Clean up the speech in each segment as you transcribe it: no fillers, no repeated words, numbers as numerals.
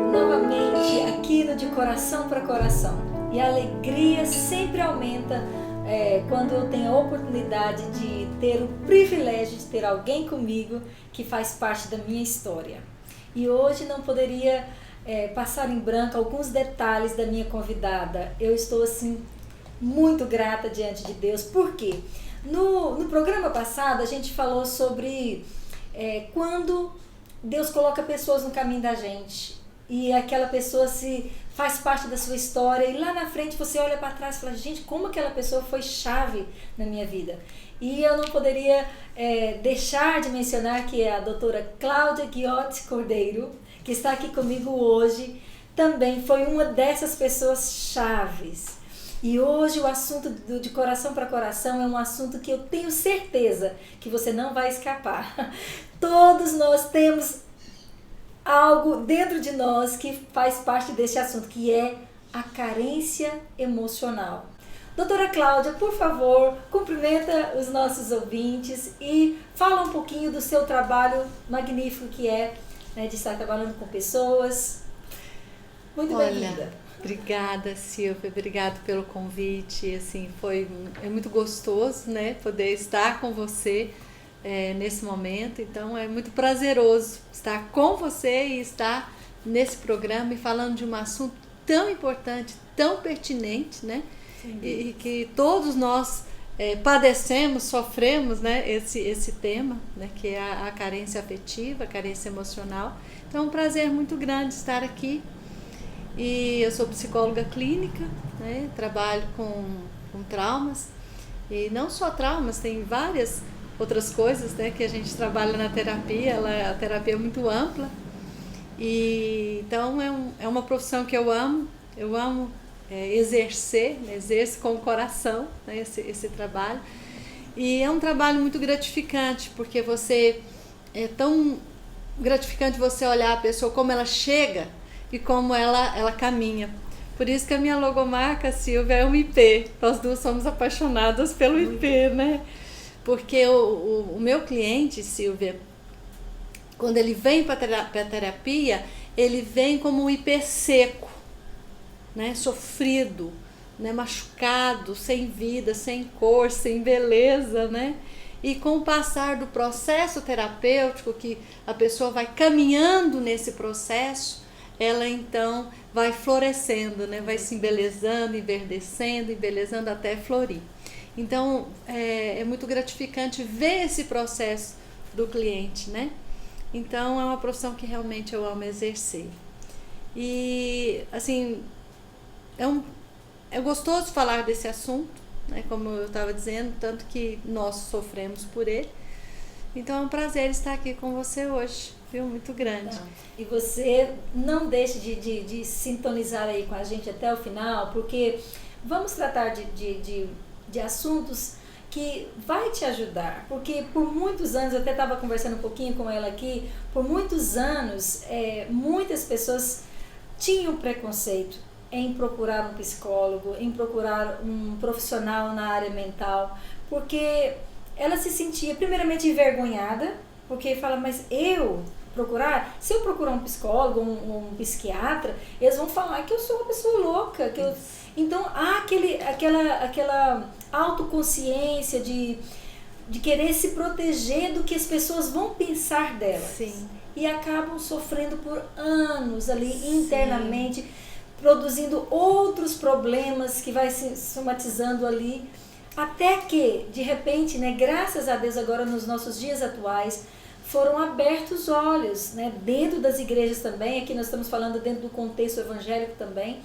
Novamente aqui no De Coração para Coração. E a alegria sempre aumenta quando eu tenho a oportunidade de ter o privilégio de ter alguém comigo que faz parte da minha história. E hoje não poderia passar em branco alguns detalhes da minha convidada. Eu estou assim muito grata diante de Deus. Por quê? No programa passado a gente falou sobre quando Deus coloca pessoas no caminho da gente e aquela pessoa faz parte da sua história e lá na frente você olha para trás e fala, gente, como aquela pessoa foi chave na minha vida. E eu não poderia deixar de mencionar que é a doutora Cláudia Guiotti Cordeiro, que está aqui comigo hoje, também foi uma dessas pessoas chaves. E hoje o assunto De Coração para Coração é um assunto que eu tenho certeza que você não vai escapar. Todos nós temos algo dentro de nós que faz parte desse assunto, que é a carência emocional. Doutora Cláudia, por favor, cumprimenta os nossos ouvintes e fala um pouquinho do seu trabalho magnífico que é, de estar trabalhando com pessoas. Muito bem-vinda. Obrigada, Silvia, obrigada pelo convite. Assim, é muito gostoso, né, poder estar com você nesse momento. Então é muito prazeroso estar com você e estar nesse programa e falando de um assunto tão importante, tão pertinente, né? E que todos nós padecemos, sofremos, né? Esse tema, né? Que é a carência afetiva, a carência emocional. Então é um prazer muito grande estar aqui. E eu sou psicóloga clínica, né? Trabalho com traumas, e não só traumas, tem várias outras coisas, né, que a gente trabalha na terapia. A terapia é muito ampla, e então é uma profissão que eu amo exercer, né, exerço com o coração, né, esse trabalho, e é um trabalho muito gratificante, porque é tão gratificante você olhar a pessoa, como ela chega e como ela caminha. Por isso que a minha logomarca, Silvia, é um IP. Nós duas somos apaixonadas pelo IP, né? Porque o meu cliente, Silvia, quando ele vem para a terapia, ele vem como um IP seco, né? Sofrido, né? Machucado, sem vida, sem cor, sem beleza, né? E com o passar do processo terapêutico, que a pessoa vai caminhando nesse processo, ela então vai florescendo, né? Vai se embelezando, embelezando até florir. Então é muito gratificante ver esse processo do cliente, né? Então é uma profissão que realmente eu amo exercer. E assim, é gostoso falar desse assunto, né? Como eu estava dizendo, tanto que nós sofremos por ele. Então é um prazer estar aqui com você hoje, viu? Muito grande. E você não deixe de sintonizar aí com a gente até o final, porque vamos tratar de assuntos que vai te ajudar, porque por muitos anos, eu até estava conversando um pouquinho com ela aqui, por muitos anos, muitas pessoas tinham preconceito em procurar um psicólogo, em procurar um profissional na área mental, porque ela se sentia primeiramente envergonhada, porque fala, mas se eu procurar um psicólogo, um psiquiatra, eles vão falar que eu sou uma pessoa louca, então há aquela autoconsciência de querer se proteger do que as pessoas vão pensar delas. Sim. E acabam sofrendo por anos ali internamente, produzindo outros problemas que vai se somatizando ali, até que, de repente, né, graças a Deus agora nos nossos dias atuais, foram abertos olhos, né, dentro das igrejas também. Aqui nós estamos falando dentro do contexto evangélico também.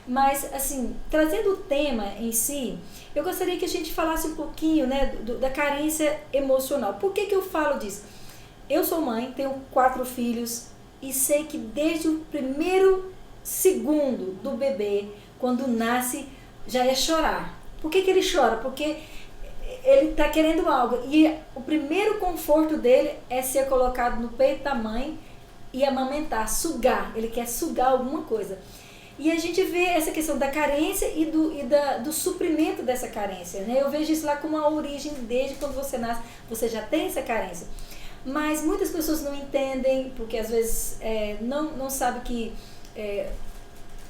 Mas, assim, trazendo o tema em si, eu gostaria que a gente falasse um pouquinho, né, da carência emocional. Por que eu falo disso? Eu sou mãe, tenho 4 filhos e sei que desde o primeiro segundo do bebê, quando nasce, já é chorar. Por que ele chora? Porque ele está querendo algo. E o primeiro conforto dele é ser colocado no peito da mãe e amamentar, sugar. Ele quer sugar alguma coisa. E a gente vê essa questão da carência e do suprimento dessa carência, né? Eu vejo isso lá como a origem, desde quando você nasce, você já tem essa carência. Mas muitas pessoas não entendem, porque às vezes não sabem que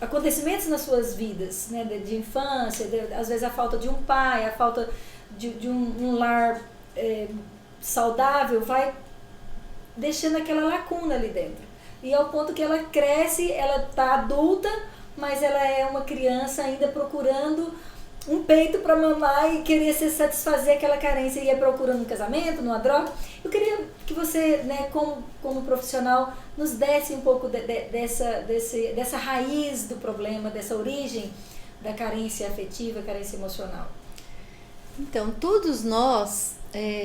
acontecimentos nas suas vidas, né, de infância, às vezes a falta de um pai, a falta de um lar saudável, vai deixando aquela lacuna ali dentro. E ao ponto que ela cresce, ela está adulta, mas ela é uma criança ainda procurando um peito para mamar e querer se satisfazer aquela carência e ir procurando um casamento, numa droga. Eu queria que você, né, como profissional, nos desse um pouco dessa raiz do problema, dessa origem da carência afetiva, carência emocional. Então, todos nós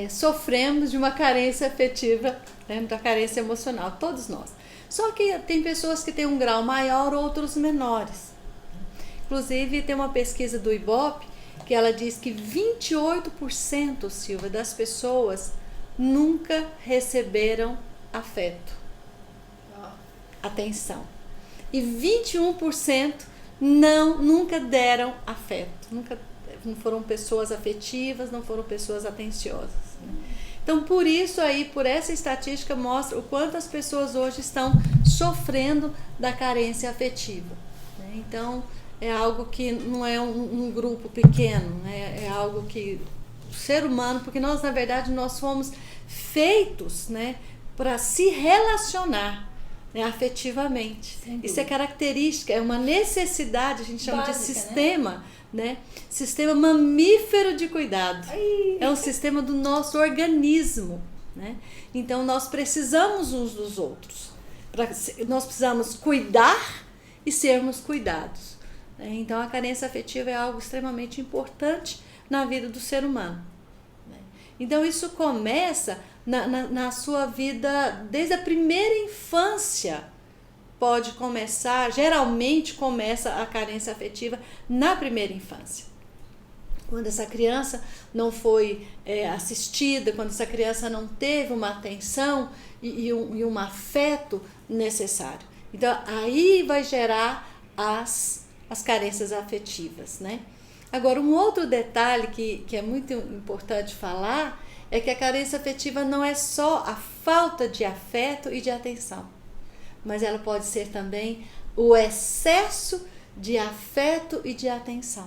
sofremos de uma carência afetiva, né, da carência emocional, todos nós. Só que tem pessoas que têm um grau maior, outros menores. Inclusive, tem uma pesquisa do Ibope que ela diz que 28%, Silvia, das pessoas nunca receberam afeto, atenção. E 21% nunca deram afeto, não foram pessoas afetivas, não foram pessoas atenciosas, né? Então, por isso aí, por essa estatística, mostra o quanto as pessoas hoje estão sofrendo da carência afetiva, né? Então, é algo que não é um grupo pequeno, né? É algo que o ser humano, porque nós, na verdade, nós fomos feitos, né, para se relacionar, né, afetivamente. Isso é característica, é uma necessidade, a gente chama básica, de sistema, né? Sistema mamífero de cuidado. Ai. É um sistema do nosso organismo, né? Então nós precisamos uns dos outros. Nós precisamos cuidar e sermos cuidados, né? Então a carência afetiva é algo extremamente importante na vida do ser humano, né? Então isso começa na sua vida desde a primeira infância. Pode começar, geralmente começa a carência afetiva na primeira infância. Quando essa criança não foi assistida, quando essa criança não teve uma atenção e um afeto necessário. Então, aí vai gerar as carências afetivas, né? Agora, um outro detalhe que é muito importante falar é que a carência afetiva não é só a falta de afeto e de atenção, mas ela pode ser também o excesso de afeto e de atenção.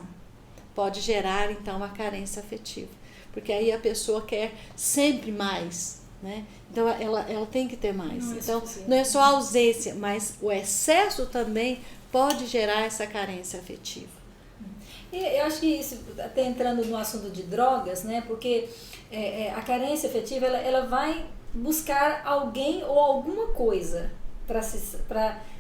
Pode gerar, então, a carência afetiva, porque aí a pessoa quer sempre mais, né? Então, ela tem que ter mais. Então, não é só a ausência, mas o excesso também pode gerar essa carência afetiva. E eu acho que isso, até entrando no assunto de drogas, né? Porque a carência afetiva, ela vai buscar alguém ou alguma coisa para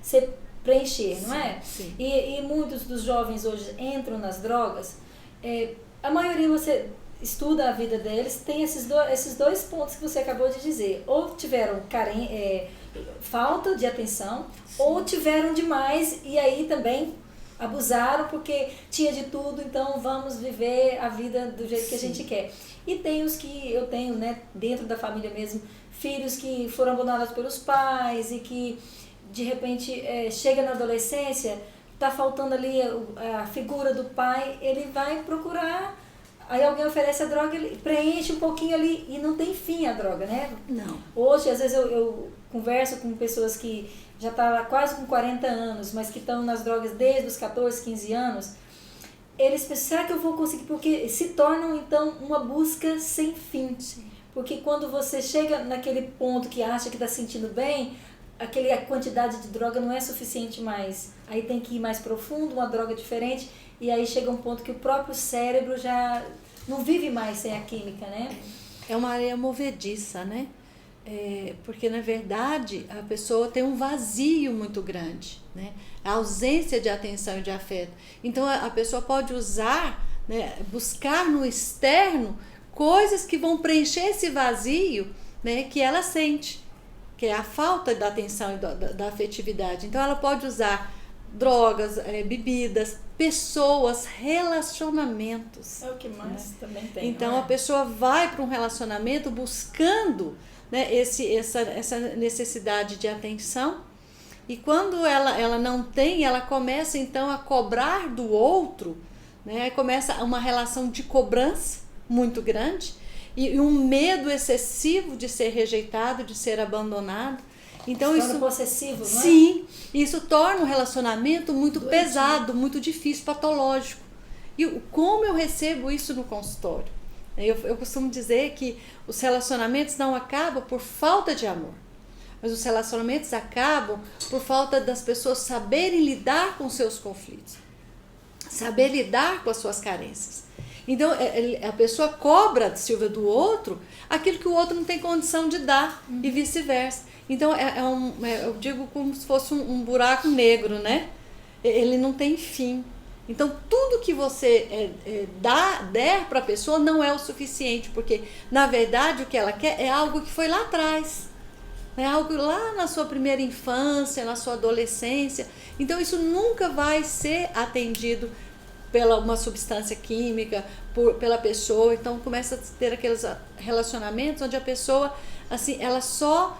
se preencher, não é? Sim. E muitos dos jovens hoje entram nas drogas, a maioria, você estuda a vida deles, tem esses dois pontos que você acabou de dizer, ou tiveram falta de atenção, sim, ou tiveram demais e aí também abusaram porque tinha de tudo, então vamos viver a vida do jeito, sim, que a gente quer. E tem os que eu tenho, né, dentro da família mesmo, filhos que foram abandonados pelos pais e que de repente chega na adolescência, tá faltando ali a figura do pai, ele vai procurar, aí alguém oferece a droga, ele preenche um pouquinho ali e não tem fim a droga, né? Não. Hoje, às vezes eu converso com pessoas que já estão quase com 40 anos, mas que estão nas drogas desde os 14, 15 anos, eles pensam, será que eu vou conseguir? Porque se tornam, então, uma busca sem fim. Sim. Porque quando você chega naquele ponto que acha que está sentindo bem, a quantidade de droga não é suficiente mais. Aí tem que ir mais profundo, uma droga diferente, e aí chega um ponto que o próprio cérebro já não vive mais sem a química, né? É uma areia movediça, né? Porque, na verdade, a pessoa tem um vazio muito grande, né? A ausência de atenção e de afeto. Então, a pessoa pode usar, né, buscar no externo coisas que vão preencher esse vazio, né, que ela sente, que é a falta da atenção e da afetividade. Então, ela pode usar drogas, bebidas, pessoas, relacionamentos. É o que mais, né, também tem. Então, a pessoa vai para um relacionamento buscando, né, essa necessidade de atenção, E quando ela não tem, ela começa então a cobrar do outro, né? Começa uma relação de cobrança muito grande e um medo excessivo de ser rejeitado, de ser abandonado. Então isso possessivo, não é? Sim, isso torna o relacionamento muito pesado, muito difícil, patológico. E como eu recebo isso no consultório? Eu costumo dizer que os relacionamentos não acabam por falta de amor, mas os relacionamentos acabam por falta das pessoas saberem lidar com seus conflitos, saber lidar com as suas carências. Então a pessoa cobra, Silvia, do outro aquilo que o outro não tem condição de dar e vice-versa. Então eu digo como se fosse um buraco negro, né? Ele não tem fim. Então tudo que você der para a pessoa não é o suficiente, porque na verdade o que ela quer é algo que foi lá atrás, é algo lá na sua primeira infância, na sua adolescência. Então isso nunca vai ser atendido pela uma substância química, pela pessoa. Então começa a ter aqueles relacionamentos onde a pessoa assim, ela só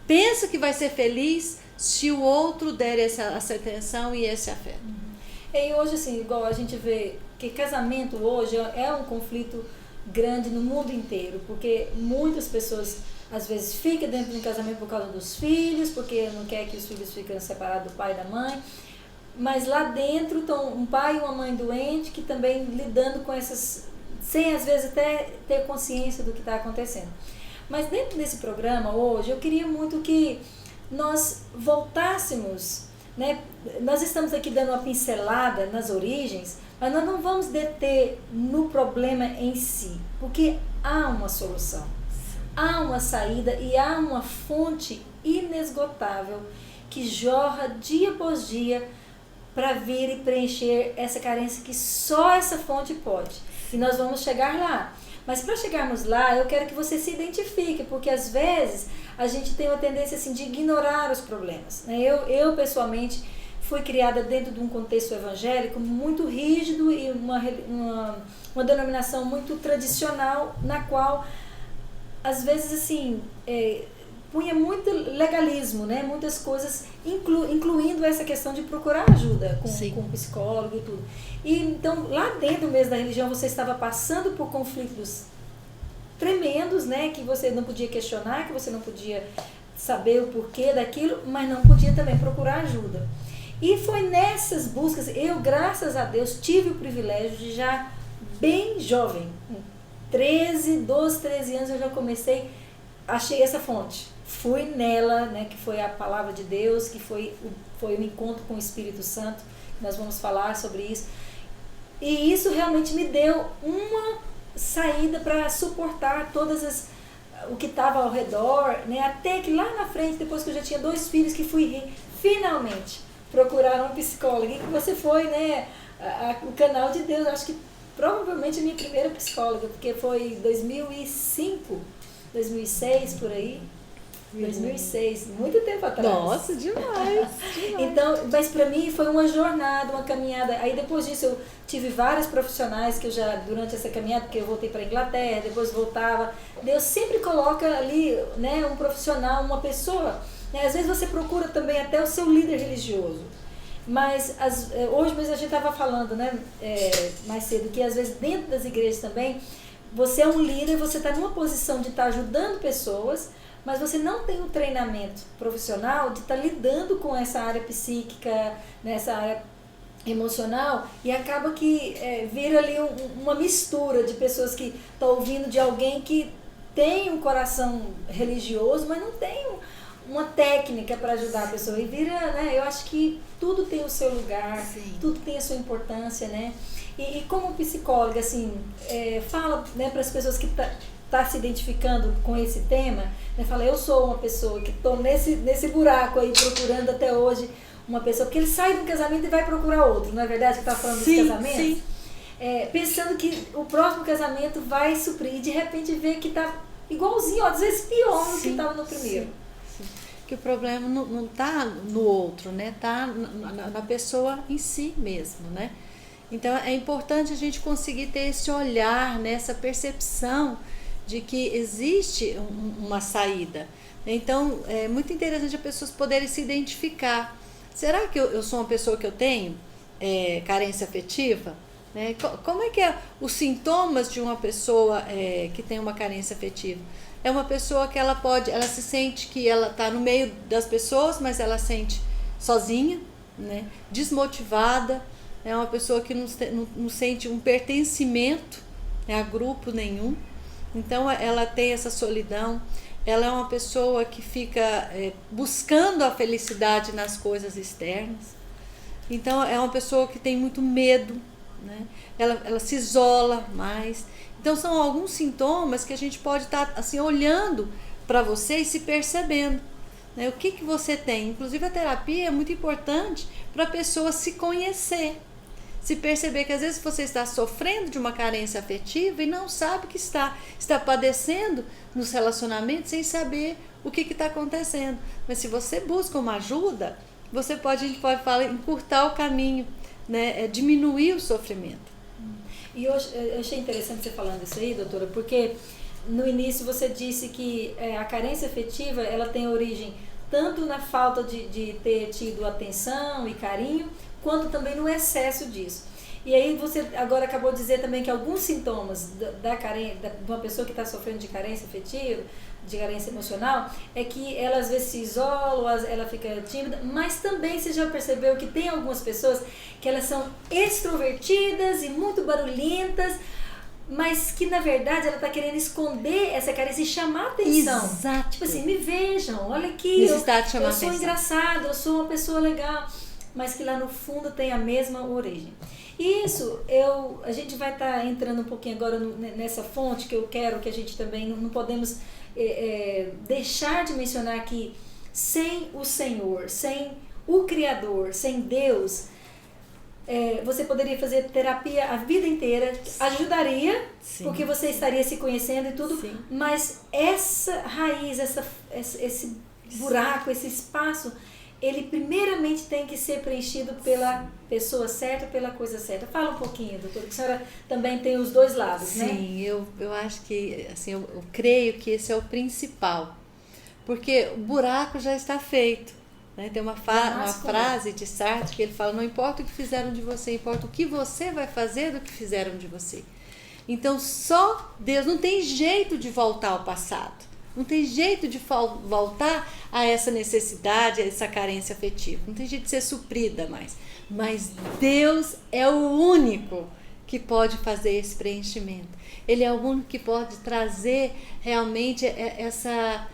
pensa que vai ser feliz se o outro der essa atenção e esse afeto. E hoje, assim, igual a gente vê que casamento hoje é um conflito grande no mundo inteiro, porque muitas pessoas às vezes ficam dentro de um casamento por causa dos filhos, porque não quer que os filhos fiquem separados do pai e da mãe, mas lá dentro estão um pai e uma mãe doente que também lidando com essas, sem às vezes até ter consciência do que está acontecendo. Mas dentro desse programa hoje eu queria muito que nós voltássemos, né? Nós estamos aqui dando uma pincelada nas origens, mas nós não vamos deter no problema em si, porque há uma solução, há uma saída e há uma fonte inesgotável que jorra dia após dia para vir e preencher essa carência que só essa fonte pode. E nós vamos chegar lá. Mas para chegarmos lá, eu quero que você se identifique, porque às vezes a gente tem uma tendência assim, de ignorar os problemas, né? Eu pessoalmente fui criada dentro de um contexto evangélico muito rígido e uma denominação muito tradicional, na qual às vezes assim punha muito legalismo, né? Muitas coisas, incluindo essa questão de procurar ajuda com um psicólogo e tudo. E então, lá dentro mesmo da religião, você estava passando por conflitos tremendos, né? Que você não podia questionar, que você não podia saber o porquê daquilo, mas não podia também procurar ajuda. E foi nessas buscas, eu, graças a Deus, tive o privilégio de já bem jovem, com 12, 13 anos, eu já comecei, achei essa fonte. Fui nela, né, que foi a palavra de Deus, que foi o encontro com o Espírito Santo, nós vamos falar sobre isso. E isso realmente me deu uma saída para suportar o que estava ao redor, né, até que lá na frente, depois que eu já tinha 2 filhos, que fui finalmente procurar um psicólogo. E que você foi, né, o canal de Deus, acho que provavelmente a minha primeira psicóloga, porque foi 2005, 2006, por aí. 2006, muito tempo atrás. Nossa, demais. Então, mas para mim foi uma jornada, uma caminhada. Aí depois disso eu tive vários profissionais que eu já, durante essa caminhada, porque eu voltei para a Inglaterra, depois voltava. Deus sempre coloca ali, né, um profissional, uma pessoa. Né? Às vezes você procura também até o seu líder religioso. Mas hoje mesmo a gente estava falando, né, mais cedo, que às vezes dentro das igrejas também, você é um líder, você está numa posição de estar ajudando pessoas, mas você não tem um treinamento profissional de estar lidando com essa área psíquica, nessa área emocional, e acaba que vira ali uma mistura de pessoas que estão ouvindo de alguém que tem um coração religioso, mas não tem uma técnica para ajudar a pessoa. E vira, né, eu acho que tudo tem o seu lugar, sim, tudo tem a sua importância, né? E como psicóloga, assim, fala, né, para as pessoas que tá se identificando com esse tema, né, fala, eu sou uma pessoa que estou nesse buraco aí, procurando até hoje uma pessoa, porque ele sai de um casamento e vai procurar outro, não é verdade que está falando dos casamentos? Sim. Pensando que o próximo casamento vai suprir, e de repente vê que está igualzinho, às vezes pior do que estava no primeiro. Sim. Que o problema não está no outro, né? Está na pessoa em si mesmo, né? Então é importante a gente conseguir ter esse olhar, né? Essa percepção de que existe uma saída, Então, é muito interessante as pessoas poderem se identificar. Será que eu sou uma pessoa que eu tenho carência afetiva? Né? Como é que é os sintomas de uma pessoa que tem uma carência afetiva? É uma pessoa que ela se sente que ela está no meio das pessoas, mas ela sente sozinha, né? Desmotivada, é uma pessoa que não sente um pertencimento, né, a grupo nenhum. Então ela tem essa solidão. Ela é uma pessoa que fica buscando a felicidade nas coisas externas. Então é uma pessoa que tem muito medo, né? Ela se isola mais. Então são alguns sintomas que a gente pode estar assim olhando para você e se percebendo, né? O que você tem. Inclusive a terapia é muito importante para a pessoa se conhecer, se perceber que às vezes você está sofrendo de uma carência afetiva e não sabe que está padecendo nos relacionamentos sem saber o que está acontecendo. Mas se você busca uma ajuda, a gente pode falar, encurtar o caminho, né? Diminuir o sofrimento. E eu achei interessante você falando isso aí, doutora, porque no início você disse que a carência afetiva ela tem origem tanto na falta de ter tido atenção e carinho, quanto também no excesso disso. E aí você agora acabou de dizer também que alguns sintomas de uma pessoa que está sofrendo de carência afetiva, de carência emocional, é que ela às vezes se isola, ela fica tímida, mas também você já percebeu que tem algumas pessoas que elas são extrovertidas e muito barulhentas, mas que na verdade ela está querendo esconder essa carência e chamar atenção. Exato. Tipo assim, me vejam, olha aqui, eu sou engraçado, eu sou uma pessoa legal, mas que lá no fundo tem a mesma origem. E isso, a gente vai estar entrando um pouquinho agora nessa fonte que eu quero que a gente também não podemos deixar de mencionar que sem o Senhor, sem o Criador, sem Deus, você poderia fazer terapia a vida inteira, ajudaria, sim, porque você estaria se conhecendo e tudo, sim, mas essa raiz, esse buraco, esse espaço, ele primeiramente tem que ser preenchido pela pessoa certa, pela coisa certa. Fala um pouquinho, doutora, que a senhora também tem os dois lados, sim, né? Sim, eu acho que, assim, eu creio que esse é o principal, porque o buraco já está feito, né? Tem uma frase de Sartre que ele fala, não importa o que fizeram de você, importa o que você vai fazer do que fizeram de você. Então só Deus, não tem jeito de voltar ao passado. Não tem jeito de voltar a essa necessidade, a essa carência afetiva. Não tem jeito de ser suprida mais. Mas Deus é o único que pode fazer esse preenchimento. Ele é o único que pode trazer realmente essa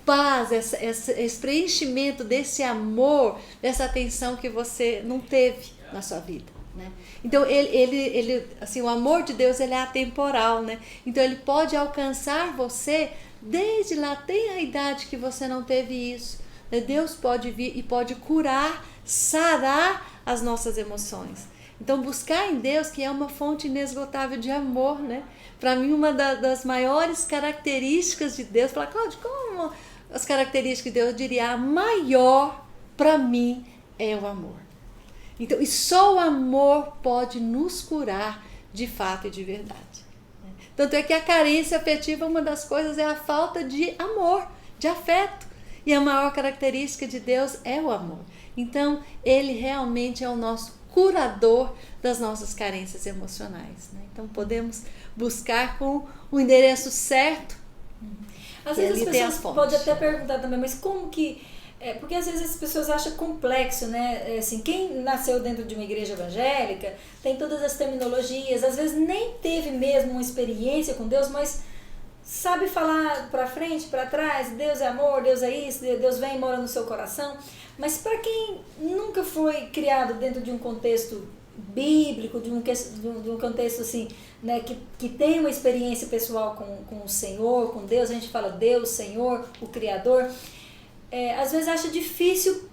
paz, esse preenchimento desse amor, dessa atenção que você não teve na sua vida. Né? Então ele assim, o amor de Deus ele é atemporal, né? Então ele pode alcançar você desde lá, tem a idade que você não teve isso, né? Deus pode vir e pode curar, sarar as nossas emoções. Então buscar em Deus, que é uma fonte inesgotável de amor, né? Para mim uma das maiores características de Deus, falar, Cláudia, como as características de Deus, eu diria, a maior para mim é o amor. Então, e só o amor pode nos curar de fato e de verdade. Tanto é que a carência afetiva, uma das coisas é a falta de amor, de afeto. E a maior característica de Deus é o amor. Então, ele realmente é o nosso curador das nossas carências emocionais. Né? Então, podemos buscar com o endereço certo. Às vezes as pessoas podem até perguntar também, mas como que... porque às vezes as pessoas acham complexo, né? Assim, quem nasceu dentro de uma igreja evangélica tem todas as terminologias, às vezes nem teve mesmo uma experiência com Deus, mas sabe falar para frente, para trás, Deus é amor, Deus é isso, Deus vem e mora no seu coração. Mas para quem nunca foi criado dentro de um contexto bíblico, de um contexto assim, né, que tem uma experiência pessoal com o Senhor, com Deus, a gente fala Deus, Senhor, o Criador, às vezes acha difícil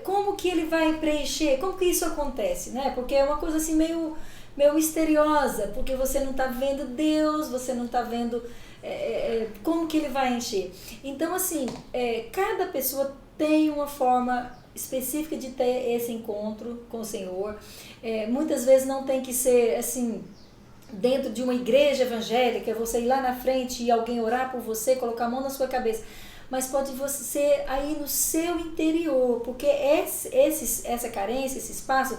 como que ele vai preencher, como que isso acontece, né? Porque é uma coisa assim meio misteriosa, porque você não está vendo Deus, você não está vendo como que ele vai encher. Então assim, cada pessoa tem uma forma específica de ter esse encontro com o Senhor. Muitas vezes não tem que ser assim dentro de uma igreja evangélica, você ir lá na frente e alguém orar por você, colocar a mão na sua cabeça, mas pode você ser aí no seu interior, porque essa carência, esse espaço,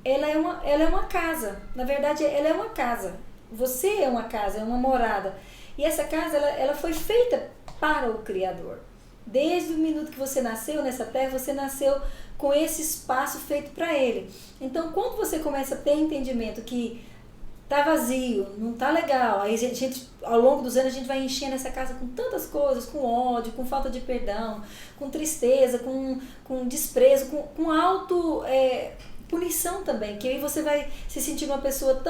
ela é uma casa. Na verdade, ela é uma casa. Você é uma casa, é uma morada. E essa casa, ela foi feita para o Criador. Desde o minuto que você nasceu nessa terra, você nasceu com esse espaço feito para Ele. Então, quando você começa a ter entendimento que tá vazio, não tá legal, aí ao longo dos anos a gente vai enchendo essa casa com tantas coisas, com ódio, com falta de perdão, com tristeza, com desprezo, com punição também, que aí você vai se sentir uma pessoa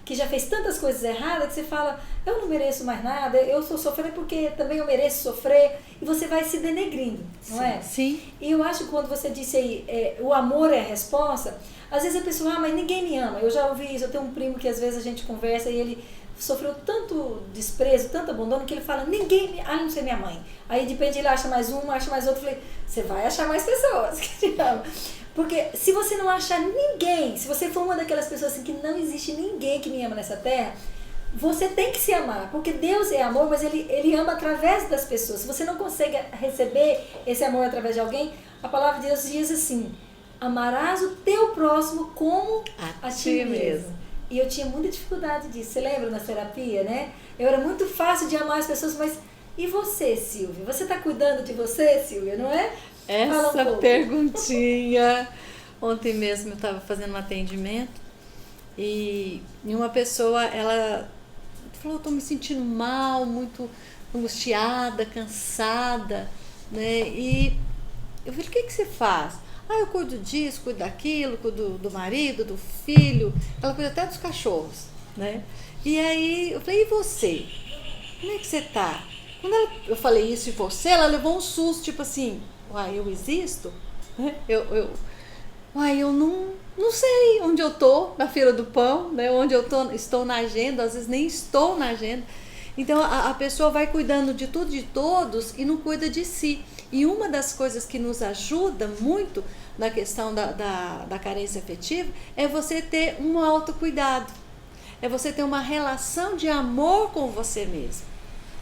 que já fez tantas coisas erradas, que você fala, eu não mereço mais nada, eu estou sofrendo porque também eu mereço sofrer, e você vai se denegrindo, não é? Sim. E eu acho que quando você disse aí, o amor é a resposta, às vezes a pessoa, mas ninguém me ama. Eu já ouvi isso, eu tenho um primo que às vezes a gente conversa e ele sofreu tanto desprezo, tanto abandono, que ele fala, ninguém me ama, a não ser minha mãe. Aí de repente ele acha mais uma, acha mais outra, eu falei, você vai achar mais pessoas que te amam. Porque se você não achar ninguém, se você for uma daquelas pessoas assim que não existe ninguém que me ama nessa terra, você tem que se amar, porque Deus é amor, mas ele ama através das pessoas. Se você não consegue receber esse amor através de alguém, a palavra de Deus diz assim, amarás o teu próximo como a ti mesmo. E eu tinha muita dificuldade disso. Você lembra na terapia, né? Eu era muito fácil de amar as pessoas, mas e você, Silvia? Você está cuidando de você, Silvia, não é? Essa perguntinha. Ontem mesmo eu estava fazendo um atendimento e uma pessoa, ela falou, estou me sentindo mal, muito angustiada, cansada, né? E eu falei, o que você faz? Eu cuido disso, cuido daquilo, cuido do marido, do filho, ela cuida até dos cachorros, né? E aí eu falei, e você? Como é que você tá? Quando eu falei isso de você, ela levou um susto, tipo assim, eu existo? Eu não sei onde eu tô na fila do pão, né? Onde eu estou na agenda, às vezes nem estou na agenda. Então a pessoa vai cuidando de tudo, de todos e não cuida de si. E uma das coisas que nos ajuda muito na questão da carência afetiva é você ter um autocuidado, é você ter uma relação de amor com você mesmo,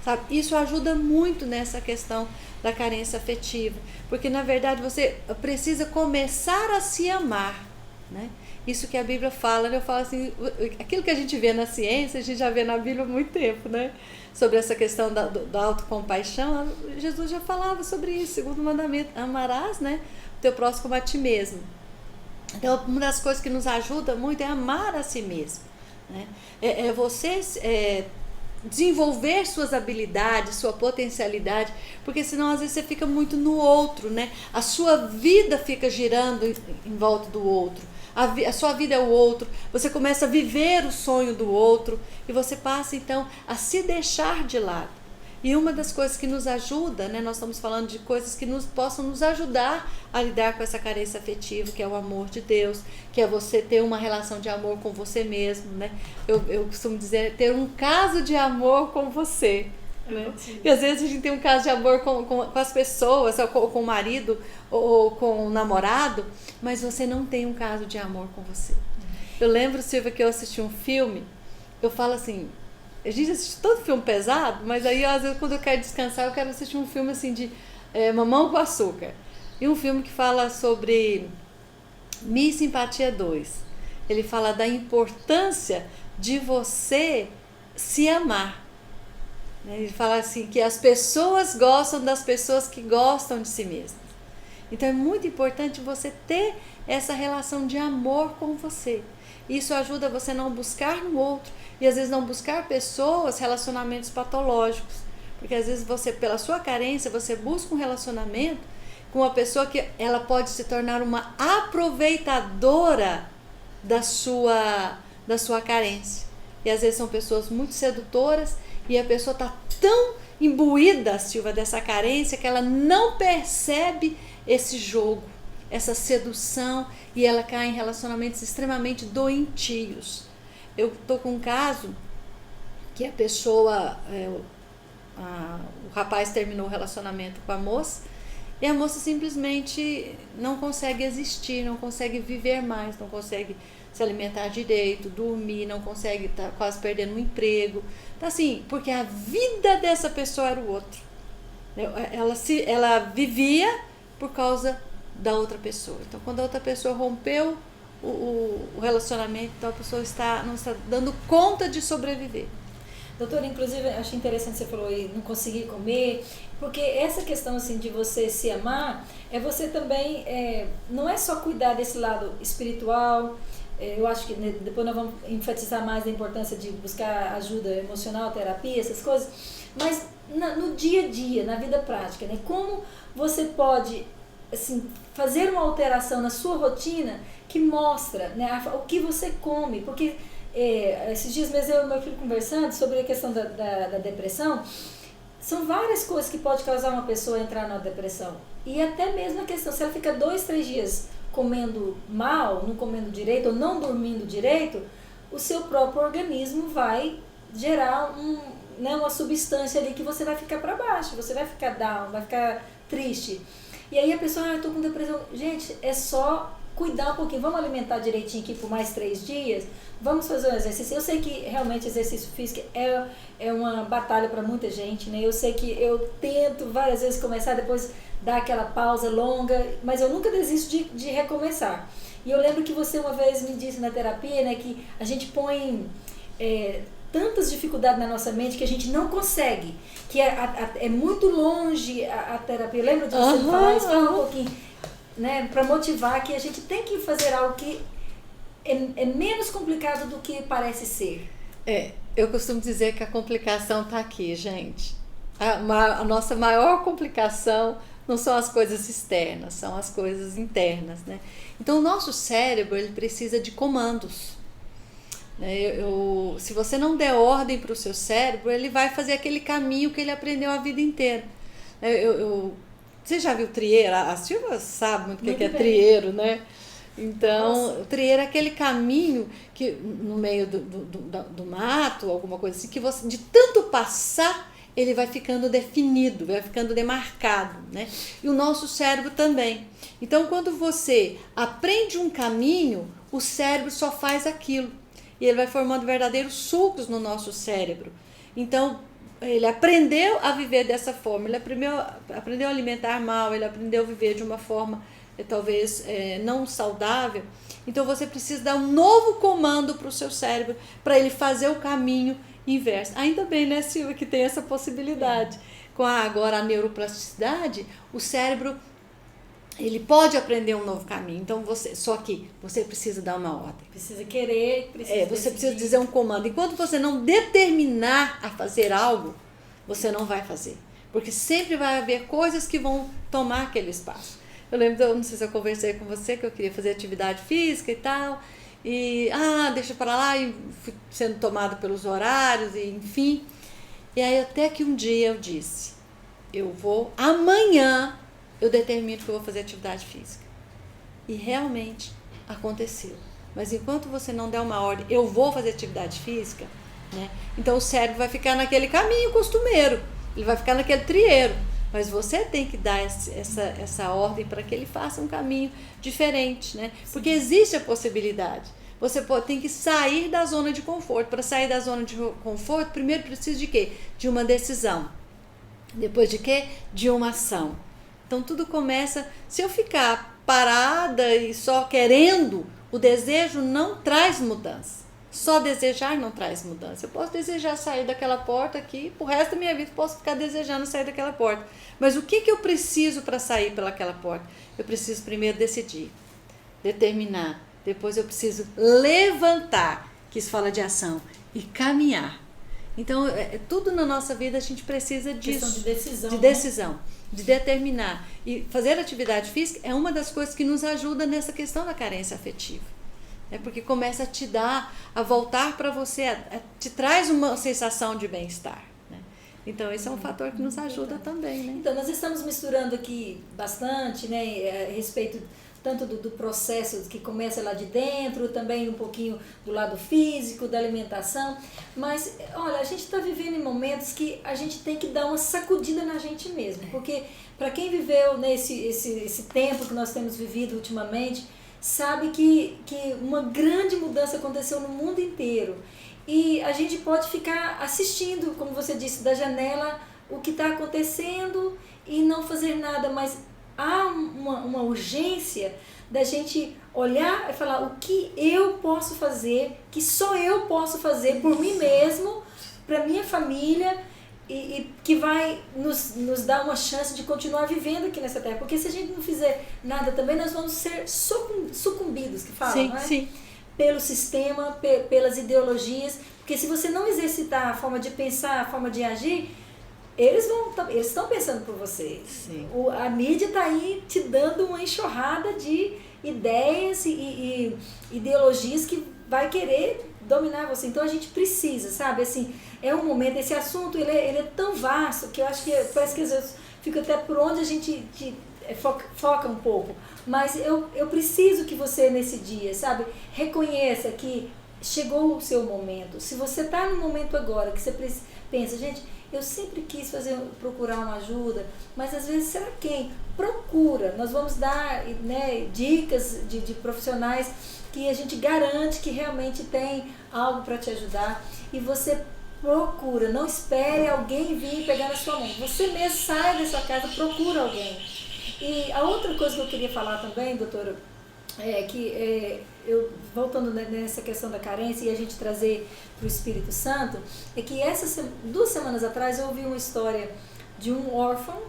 sabe? Isso ajuda muito nessa questão da carência afetiva, porque na verdade você precisa começar a se amar, né? Isso que a Bíblia fala, eu falo assim, aquilo que a gente vê na ciência, a gente já vê na Bíblia há muito tempo, né? Sobre essa questão da autocompaixão, Jesus já falava sobre isso, segundo o mandamento, amarás, né, o teu próximo como a ti mesmo. Então, uma das coisas que nos ajuda muito é amar a si mesmo, né? Você desenvolver suas habilidades, sua potencialidade, porque senão às vezes você fica muito no outro, né? A sua vida fica girando em volta do outro. A sua vida é o outro, você começa a viver o sonho do outro e você passa então a se deixar de lado. E uma das coisas que nos ajuda, né, nós estamos falando de coisas que possam nos ajudar a lidar com essa carência afetiva, que é o amor de Deus, que é você ter uma relação de amor com você mesmo, né? Eu costumo dizer, ter um caso de amor com você. Né? E às vezes a gente tem um caso de amor com as pessoas, ou com o marido, ou com o namorado, mas você não tem um caso de amor com você. Eu lembro, Silvia, que eu assisti um filme, eu falo assim, a gente assiste todo filme pesado, mas aí às vezes quando eu quero descansar, eu quero assistir um filme assim de mamão com açúcar. E um filme que fala sobre Miss Simpatia 2. Ele fala da importância de você se amar. Ele fala assim, que as pessoas gostam das pessoas que gostam de si mesmas. Então é muito importante você ter essa relação de amor com você. Isso ajuda você a não buscar no outro e às vezes não buscar pessoas, relacionamentos patológicos. Porque às vezes você, pela sua carência, você busca um relacionamento com uma pessoa que ela pode se tornar uma aproveitadora da sua carência. E às vezes são pessoas muito sedutoras e a pessoa está tão imbuída, Silvia, dessa carência que ela não percebe esse jogo, essa sedução, e ela cai em relacionamentos extremamente doentios. Eu estou com um caso que a pessoa, o rapaz terminou o relacionamento com a moça e a moça simplesmente não consegue existir, não consegue viver mais, não consegue se alimentar direito, dormir, não consegue, tá quase perdendo o emprego. Então, assim, porque a vida dessa pessoa era o outro. Ela vivia por causa da outra pessoa. Então, quando a outra pessoa rompeu o relacionamento, então a pessoa não está dando conta de sobreviver. Doutora, inclusive, achei interessante você falou aí, não conseguir comer, porque essa questão assim de você se amar, é você também, não é só cuidar desse lado espiritual, eu acho que depois nós vamos enfatizar mais a importância de buscar ajuda emocional, terapia, essas coisas, mas no dia a dia, na vida prática, né? Como você pode assim, fazer uma alteração na sua rotina que mostra, né, o que você come, porque esses dias mesmo eu e meu filho conversando sobre a questão da depressão, são várias coisas que pode causar uma pessoa a entrar na depressão, e até mesmo a questão, se ela fica 2, 3 dias comendo mal, não comendo direito ou não dormindo direito, o seu próprio organismo vai gerar uma substância ali que você vai ficar para baixo, você vai ficar down, vai ficar triste. E aí a pessoa, eu tô com depressão. Gente, é só cuidar um pouquinho, vamos alimentar direitinho aqui por mais 3 dias, vamos fazer um exercício. Eu sei que realmente exercício físico é uma batalha para muita gente, né? Eu sei que eu tento várias vezes começar, depois dar aquela pausa longa, mas eu nunca desisto de recomeçar. E eu lembro que você uma vez me disse na terapia, né, que a gente põe tantas dificuldades na nossa mente que a gente não consegue, que é muito longe a terapia. Lembra de você falar isso? Fala um pouquinho, né, para motivar que a gente tem que fazer algo que é menos complicado do que parece ser. Eu costumo dizer que a complicação está aqui, gente. A nossa maior complicação não são as coisas externas, são as coisas internas, né? Então o nosso cérebro, ele precisa de comandos. Se você não der ordem para o seu cérebro, ele vai fazer aquele caminho que ele aprendeu a vida inteira. Você já viu trieiro? A Silvia sabe muito o que é trieiro, né? Então, o trieiro é aquele caminho que no meio do mato, alguma coisa assim, que você, de tanto passar, ele vai ficando definido, vai ficando demarcado, né? E o nosso cérebro também. Então, quando você aprende um caminho, o cérebro só faz aquilo. E ele vai formando verdadeiros sulcos no nosso cérebro. Então, ele aprendeu a viver dessa forma, ele aprendeu a alimentar mal, ele aprendeu a viver de uma forma talvez não saudável. Então, você precisa dar um novo comando para o seu cérebro, para ele fazer o caminho inverso. Ainda bem, né, Silvia, que tem essa possibilidade. Com agora a neuroplasticidade, o cérebro ele pode aprender um novo caminho. Então só que você precisa dar uma ordem. Precisa querer, você precisa dizer um comando. Enquanto você não determinar a fazer algo, você não vai fazer. Porque sempre vai haver coisas que vão tomar aquele espaço. Eu lembro, não sei se eu conversei com você, que eu queria fazer atividade física e tal. E, deixa para lá, e fui sendo tomada pelos horários, e enfim. E aí até que um dia eu disse, amanhã eu determino que eu vou fazer atividade física. E realmente aconteceu. Mas enquanto você não der uma ordem, eu vou fazer atividade física, né? Então o cérebro vai ficar naquele caminho costumeiro, ele vai ficar naquele trieiro. Mas você tem que dar essa ordem para que ele faça um caminho diferente, né? Porque existe a possibilidade. Você tem que sair da zona de conforto. Para sair da zona de conforto, primeiro precisa de quê? De uma decisão. Depois de quê? De uma ação. Então tudo começa, se eu ficar parada e só querendo, o desejo não traz mudança. Só desejar não traz mudança. Eu posso desejar sair daquela porta aqui, pro resto da minha vida posso ficar desejando sair daquela porta. Mas o que eu preciso para sair pelaquela porta? Eu preciso primeiro decidir, determinar. Depois eu preciso levantar, que isso fala de ação, e caminhar. Então, tudo na nossa vida a gente precisa disso. Questão de decisão. De decisão, de determinar. E fazer atividade física é uma das coisas que nos ajuda nessa questão da carência afetiva. Porque começa a te dar, a voltar para você, te traz uma sensação de bem-estar. Né? Então, esse é um fator que nos ajuda também. Né? Então, nós estamos misturando aqui bastante, né, a respeito tanto do processo que começa lá de dentro, também um pouquinho do lado físico, da alimentação. Mas, olha, a gente está vivendo em momentos que a gente tem que dar uma sacudida na gente mesmo. Porque, para quem viveu nesse esse tempo que nós temos vivido ultimamente, sabe que uma grande mudança aconteceu no mundo inteiro. E a gente pode ficar assistindo, como você disse, da janela, o que está acontecendo e não fazer nada, mas há uma urgência da gente olhar e falar o que eu posso fazer, que só eu posso fazer por mim mesmo, para minha família, e que vai nos dar uma chance de continuar vivendo aqui nessa terra. Porque se a gente não fizer nada também, nós vamos ser sucumbidos, que falam, sim, não é? Sim. Pelo sistema, pelas ideologias. Porque se você não exercitar a forma de pensar, a forma de agir, eles estão pensando por você. A mídia está aí te dando uma enxurrada de ideias e ideologias que vai querer dominar você. Então a gente precisa, sabe, assim, é um momento, esse assunto ele é tão vasto que eu acho que parece que às vezes fica até por onde a gente foca um pouco. Mas eu preciso que você nesse dia, sabe, reconheça que chegou o seu momento. Se você está no momento agora que você pensa, gente, eu sempre quis procurar uma ajuda, mas às vezes será quem? Procura. Nós vamos dar, né, dicas de profissionais que a gente garante que realmente tem algo para te ajudar, e você procura, não espere alguém vir pegar na sua mão. Você mesmo sai da sua casa, procura alguém. E a outra coisa que eu queria falar também, doutora, eu voltando nessa questão da carência e a gente trazer para o Espírito Santo, é que 2 semanas atrás eu ouvi uma história de um órfão.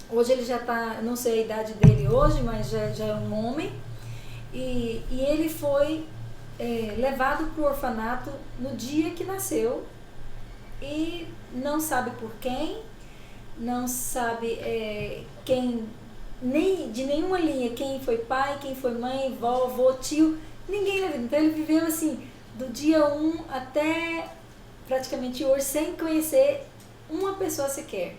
Hoje ele já está, não sei a idade dele hoje, mas já é um homem, e ele foi levado para o orfanato no dia que nasceu, e não sabe por quem, não sabe quem, nem de nenhuma linha, quem foi pai, quem foi mãe, vó, avô, tio, ninguém na vida. Então ele viveu assim, do dia 1 até praticamente hoje, sem conhecer uma pessoa sequer.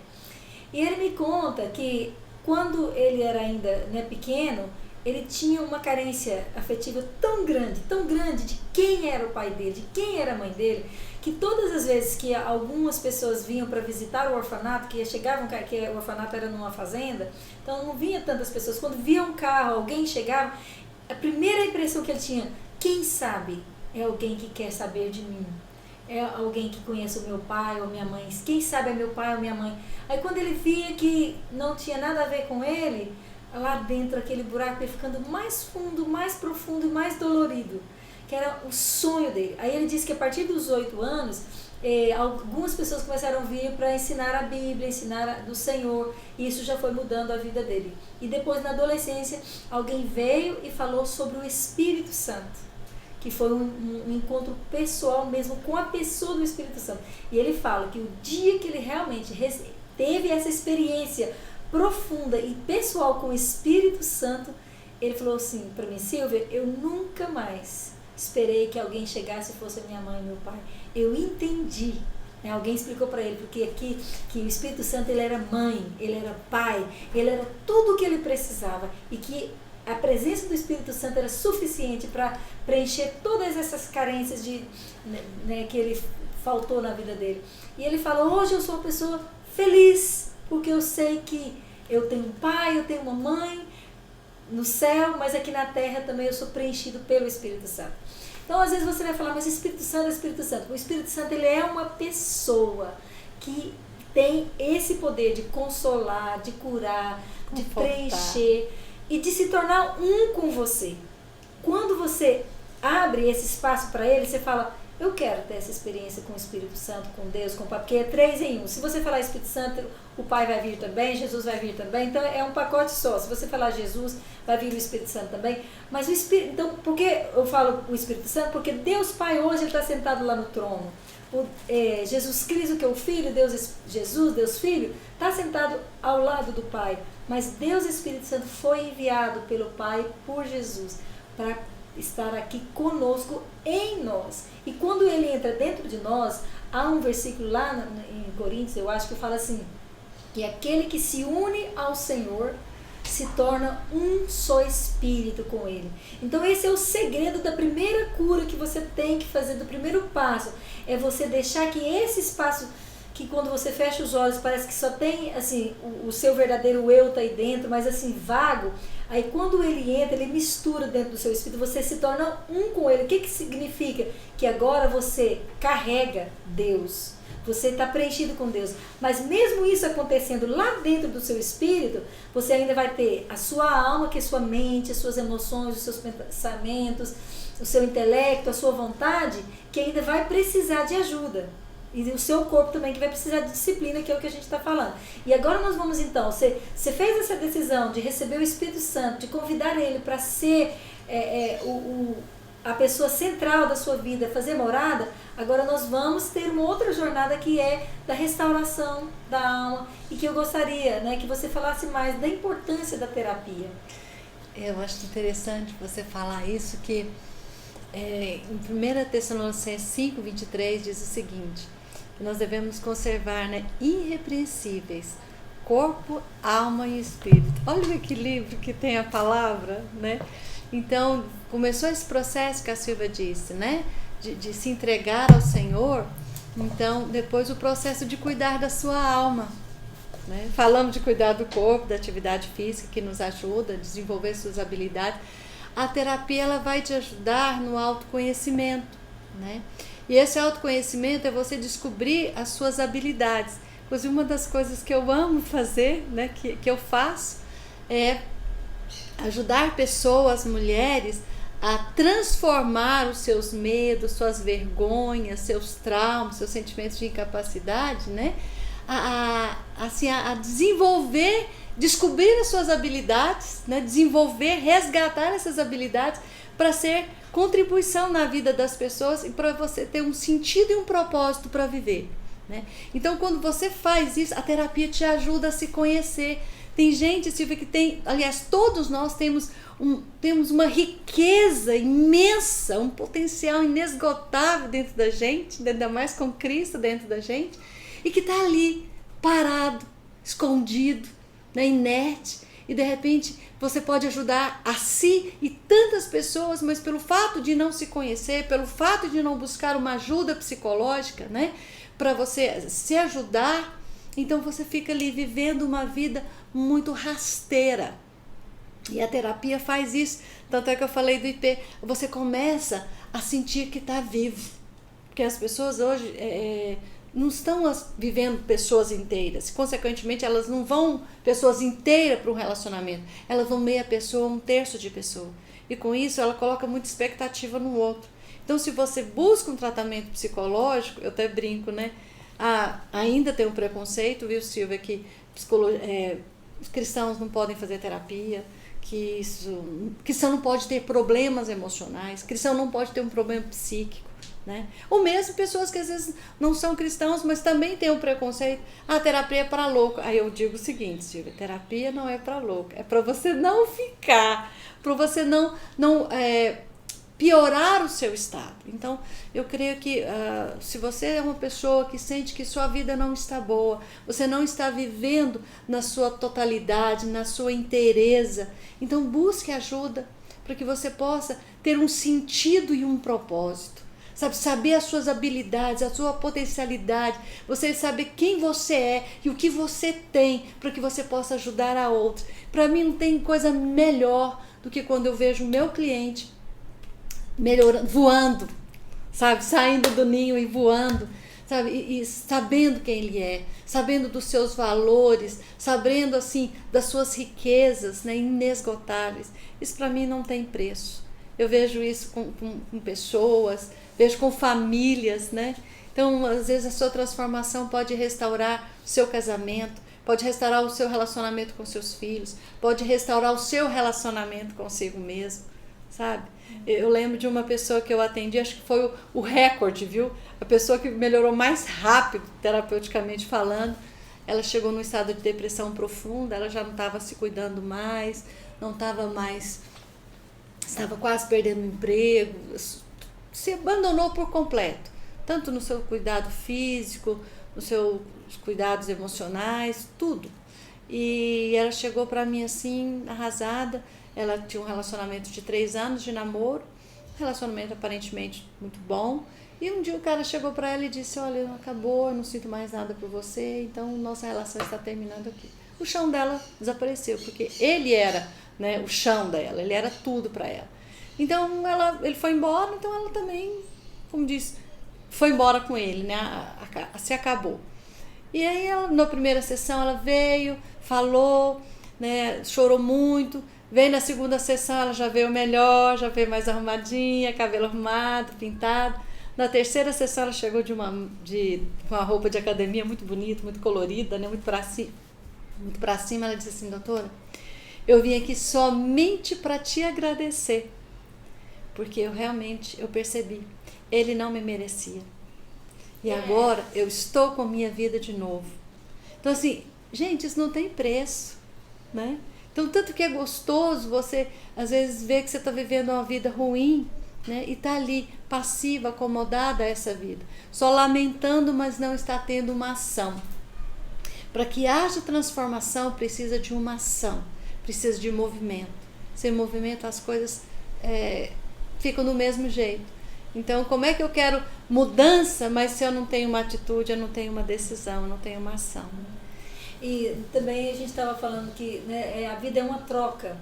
E ele me conta que quando ele era ainda, né, pequeno, ele tinha uma carência afetiva tão grande de quem era o pai dele, de quem era a mãe dele, que todas as vezes que algumas pessoas vinham para visitar o orfanato, que o orfanato era numa fazenda, então não vinha tantas pessoas. Quando via um carro, alguém chegava, a primeira impressão que ele tinha, quem sabe é alguém que quer saber de mim, é alguém que conhece o meu pai ou minha mãe, quem sabe é meu pai ou minha mãe. Aí quando ele via que não tinha nada a ver com ele, lá dentro aquele buraco ia ficando mais fundo, mais profundo e mais dolorido, que era o sonho dele. Aí ele disse que a partir dos 8 anos, algumas pessoas começaram a vir para ensinar a Bíblia, ensinar do Senhor, e isso já foi mudando a vida dele. E depois, na adolescência, alguém veio e falou sobre o Espírito Santo, que foi um encontro pessoal mesmo com a pessoa do Espírito Santo. E ele fala que o dia que ele realmente teve essa experiência profunda e pessoal com o Espírito Santo, ele falou assim para mim, Silvia, eu nunca mais esperei que alguém chegasse e fosse a minha mãe e meu pai. Eu entendi, né? Alguém explicou para ele, porque aqui que o Espírito Santo ele era mãe, ele era pai, ele era tudo o que ele precisava, e que a presença do Espírito Santo era suficiente para preencher todas essas carências né, que ele faltou na vida dele. E ele fala, hoje eu sou uma pessoa feliz, porque eu sei que eu tenho um pai, eu tenho uma mãe no céu, mas aqui na terra também eu sou preenchido pelo Espírito Santo. Então às vezes você vai falar, mas Espírito Santo é Espírito Santo. O Espírito Santo ele é uma pessoa que tem esse poder de consolar, de curar, de preencher e de se tornar um com você. Quando você abre esse espaço para ele, você fala, eu quero ter essa experiência com o Espírito Santo, com Deus, com o Pai, porque é 3 em 1. Se você falar Espírito Santo, o Pai vai vir também, Jesus vai vir também, então é um pacote só. Se você falar Jesus, vai vir o Espírito Santo também. Mas o Espírito, então, por que eu falo o Espírito Santo? Porque Deus Pai hoje ele está sentado lá no trono. Jesus Cristo, que é o Filho, Jesus, Deus Filho, está sentado ao lado do Pai. Mas Deus Espírito Santo foi enviado pelo Pai por Jesus para estar aqui conosco em nós. E quando ele entra dentro de nós, há um versículo lá em Coríntios, eu acho que fala assim, que aquele que se une ao Senhor se torna um só espírito com ele. Então esse é o segredo da primeira cura que você tem que fazer, do primeiro passo, é você deixar que esse espaço, que quando você fecha os olhos parece que só tem assim o seu verdadeiro eu tá aí dentro, mas assim vago, Aí quando ele entra, ele mistura dentro do seu espírito, você se torna um com ele. O que significa? Que agora você carrega Deus. Você está preenchido com Deus. Mas mesmo isso acontecendo lá dentro do seu espírito, você ainda vai ter a sua alma, que é a sua mente, as suas emoções, os seus pensamentos, o seu intelecto, a sua vontade, que ainda vai precisar de ajuda. E o seu corpo também, que vai precisar de disciplina, que é o que a gente está falando. E agora nós vamos então, você fez essa decisão de receber o Espírito Santo, de convidar ele para ser a pessoa central da sua vida, fazer morada. Agora nós vamos ter uma outra jornada que é da restauração da alma, e que eu gostaria, né, que você falasse mais da importância da terapia. Eu acho interessante você falar isso, que em 1 Tessalonicenses 5:23 diz o seguinte, que nós devemos conservar, né, irrepreensíveis corpo, alma e espírito. Olha o equilíbrio que tem a palavra, né? Então, começou esse processo que a Silvia disse, né? De se entregar ao Senhor. Então, depois o processo de cuidar da sua alma, né? Falamos de cuidar do corpo, da atividade física, que nos ajuda a desenvolver suas habilidades. A terapia, ela vai te ajudar no autoconhecimento, né? E esse autoconhecimento é você descobrir as suas habilidades. Inclusive, uma das coisas que eu amo fazer, né, que eu faço, é ajudar pessoas, mulheres, a transformar os seus medos, suas vergonhas, seus traumas, seus sentimentos de incapacidade, né? A desenvolver, descobrir as suas habilidades, né? Desenvolver, resgatar essas habilidades para ser contribuição na vida das pessoas e para você ter um sentido e um propósito para viver, né? Então, quando você faz isso, a terapia te ajuda a se conhecer. Tem gente, Silvia, que tem, aliás, todos nós temos uma riqueza imensa, um potencial inesgotável dentro da gente, ainda mais com Cristo dentro da gente, e que está ali, parado, escondido, né, inerte, e de repente você pode ajudar a si e tantas pessoas, mas pelo fato de não se conhecer, pelo fato de não buscar uma ajuda psicológica, né, para você se ajudar, então você fica ali vivendo uma vida muito rasteira. E a terapia faz isso. Tanto é que eu falei do IP, você começa a sentir que está vivo. Porque as pessoas hoje não estão vivendo pessoas inteiras. Consequentemente, elas não vão pessoas inteiras para um relacionamento. Elas vão meia pessoa, um terço de pessoa. E com isso, ela coloca muita expectativa no outro. Então, se você busca um tratamento psicológico, eu até brinco, né? Ainda tem um preconceito, viu, Silvia, que os cristãos não podem fazer terapia, que cristão não pode ter problemas emocionais, cristão não pode ter um problema psíquico, né? Ou mesmo pessoas que às vezes não são cristãos, mas também têm um preconceito, a terapia é para louco. Aí eu digo o seguinte, Silvia, terapia não é para louco, é para você não ficar, para você não piorar o seu estado. Então, eu creio que se você é uma pessoa que sente que sua vida não está boa, você não está vivendo na sua totalidade, na sua inteireza, então busque ajuda para que você possa ter um sentido e um propósito. Saber as suas habilidades, a sua potencialidade, você saber quem você é e o que você tem para que você possa ajudar a outros. Para mim não tem coisa melhor do que quando eu vejo o meu cliente melhorando, voando, sabe, saindo do ninho e voando, sabe, e sabendo quem ele é, sabendo dos seus valores, sabendo assim das suas riquezas, né, inesgotáveis. Isso para mim não tem preço. Eu vejo isso com pessoas, vejo com famílias, né? Então, às vezes a sua transformação pode restaurar o seu casamento, pode restaurar o seu relacionamento com seus filhos, pode restaurar o seu relacionamento consigo mesmo, sabe? Eu lembro de uma pessoa que eu atendi, acho que foi o recorde, viu? A pessoa que melhorou mais rápido, terapeuticamente falando. Ela chegou num estado de depressão profunda, ela já não estava se cuidando mais, estava quase perdendo o emprego, se abandonou por completo, tanto no seu cuidado físico, nos seus cuidados emocionais, tudo. E ela chegou para mim assim, arrasada. Ela tinha um relacionamento de 3 anos de namoro, relacionamento aparentemente muito bom, e um dia o cara chegou para ela e disse: olha, acabou, eu não sinto mais nada por você, então nossa relação está terminando aqui. O chão dela desapareceu, porque ele era né, o chão dela, ele era tudo para ela. Então ele foi embora, então ela também, como diz, foi embora com ele, né, se acabou. E aí, na primeira sessão, ela veio, falou, né, chorou muito. Veio na segunda sessão, ela já veio melhor, já veio mais arrumadinha, cabelo arrumado, pintado. Na terceira sessão, ela chegou com uma roupa de academia muito bonita, muito colorida, né, muito para cima. Ela disse assim: doutora, eu vim aqui somente para te agradecer, porque eu percebi, ele não me merecia. E agora eu estou com a minha vida de novo. Então, assim, gente, isso não tem preço, né? Então, tanto que é gostoso você, às vezes, ver que você está vivendo uma vida ruim, né? E está ali, passiva, acomodada a essa vida. Só lamentando, mas não está tendo uma ação. Para que haja transformação, precisa de uma ação, precisa de movimento. Sem movimento, as coisas ficam do mesmo jeito. Então, como é que eu quero mudança, mas se eu não tenho uma atitude, eu não tenho uma decisão, eu não tenho uma ação? E também a gente estava falando que, né, a vida é uma troca.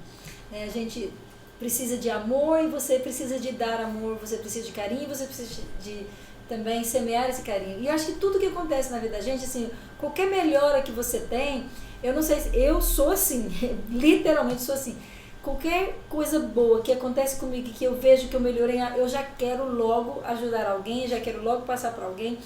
Né? A gente precisa de amor e você precisa de dar amor, você precisa de carinho, você precisa de também semear esse carinho. E eu acho que tudo que acontece na vida da gente, assim, qualquer melhora que você tem, eu não sei se eu sou assim, literalmente sou assim. Qualquer coisa boa que acontece comigo, que eu vejo que eu melhorei, eu já quero logo ajudar alguém, já quero logo passar para alguém.